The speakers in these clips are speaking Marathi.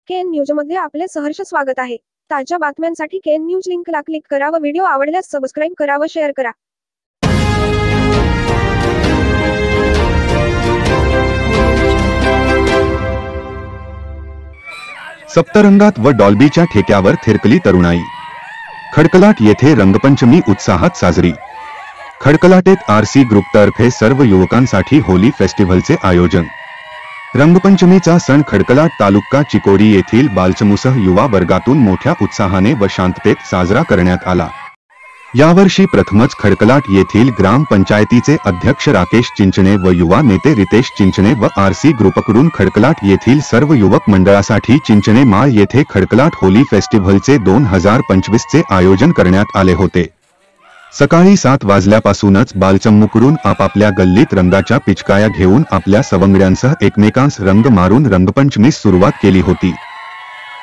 केएन न्यूजमध्ये आपले सहर्ष स्वागत आहे। ताज्या बातम्यांसाठी केएन न्यूज लिंकला क्लिक करा व व्हिडिओ आवडल्यास सबस्क्राईब करा व शेअर करा। सप्तरंगात व डॉल्बीच्या ठेक्यावर थिरकली तरुणाई। खडकलाट येथे रंगपंचमी उत्साहात साजरी। खडकलाटेत आरसी ग्रुपतर्फे सर्व युवकांसाठी होली फेस्टिव्हलचे आयोजन। रंगपंचमीचा सण खडकलाट तालुका चिकोडी येथील बालचमूसह युवा वर्गातून मोठ्या उत्साहाने व शांततेत साजरा करण्यात आला। यावर्षी प्रथमच खडकलाट येथील ग्रामपंचायतीचे अध्यक्ष राकेश चिंचणे व युवा नेते रितेश चिंचणे व आरसी ग्रुपकडून खडकलाट येथील सर्व युवक मंडळासाठी चिंचणे माळ येथे खडकलाट होली फेस्टिव्हलचे 2025 चे आयोजन करण्यात आले होते। सकाळी 7 वाजल्यापासूनच बालचमूकडून आपापल्या गल्लीत रंगाच्या पिचकाया घेऊन आपल्या सवंगड्यांसह एकमेकांस रंग मारून रंगपंचमीस सुरुवात केली होती।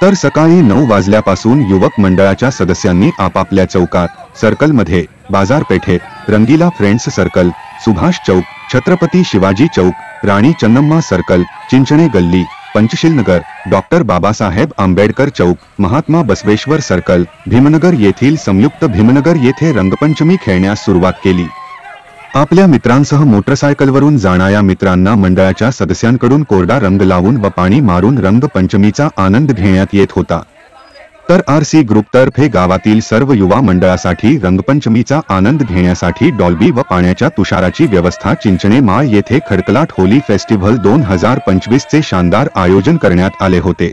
तर सकाळी 9 वाजल्यापासून युवक मंडळाच्या सदस्यांनी आपापल्या चौकात, सर्कलमध्ये, बाजारपेठेत, रंगीला फ्रेंड्स सर्कल, सुभाष चौक, छत्रपती शिवाजी चौक, राणी चन्नम्मा सर्कल, चिंचणे गल्ली, पंचशीलनगर, डॉक्टर बाबासाहेब आंबेडकर चौक, महात्मा बसवेश्वर सर्कल, भीमनगर येथील संयुक्त भीमनगर येथे रंगपंचमी खेळण्यास सुरुवात केली। आपल्या मित्रांसह मोटरसायकलवरून जाणाऱ्या मित्रांना मंडळाच्या सदस्यांकडून कोरडा रंग लावून व पाणी मारून रंगपंचमीचा आनंद घेण्यात येत होता। तर आरसी ग्रुपतर्फे गावातील सर्व युवा मंडळासाठी रंगपंचमीचा आनंद घेण्यासाठी डॉल्बी व पाण्याच्या तुषाराची व्यवस्था चिंचणे माळ येथे खडकलाट होली फेस्टिव्हल 2025 चे शानदार आयोजन करण्यात आले होते।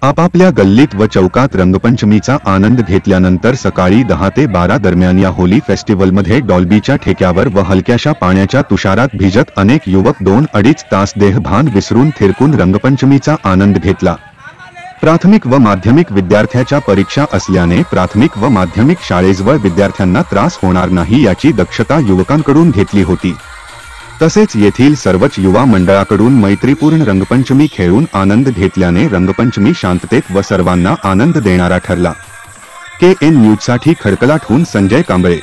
आपापल्या गल्लीत व चौकात रंगपंचमीचा आनंद घेतल्यानंतर सकाळी 10 ते 12 दरम्यान या होली फेस्टिव्हलमध्ये डॉल्बीच्या ठेक्यावर व हलक्याशा पाण्याच्या तुषारात भिजत अनेक युवक 2-2.5 तास देहभान विसरून थिरकून रंगपंचमीचा आनंद घेतला। प्राथमिक व माध्यमिक विद्यार्थ्याच्या परीक्षा असल्याने प्राथमिक व माध्यमिक शाळेजवळ विद्यार्थ्यांना त्रास होणार नाही याची दक्षता युवकांकडून घेतली होती। तसेच येथील सर्वच युवा मंडळाकडून मैत्रीपूर्ण रंगपंचमी खेळून आनंद घेतल्याने रंगपंचमी शांततेत व सर्वांना आनंद देणारा ठरला। केएन न्यूजसाठी खडकलाटहून संजय कांबळे।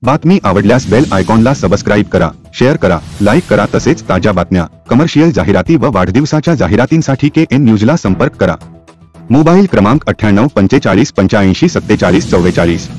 बातमी आवडल्यास बेल आयकॉनला सबस्क्राईब करा, शेअर करा, लाईक करा. तसेच ताज्या बातम्या, कमर्शियल जाहिराती व वाढदिवसाच्या जाहिरातींसाठी KN न्यूजला संपर्क करा. मोबाईल क्रमांक 98 45 85 47 44.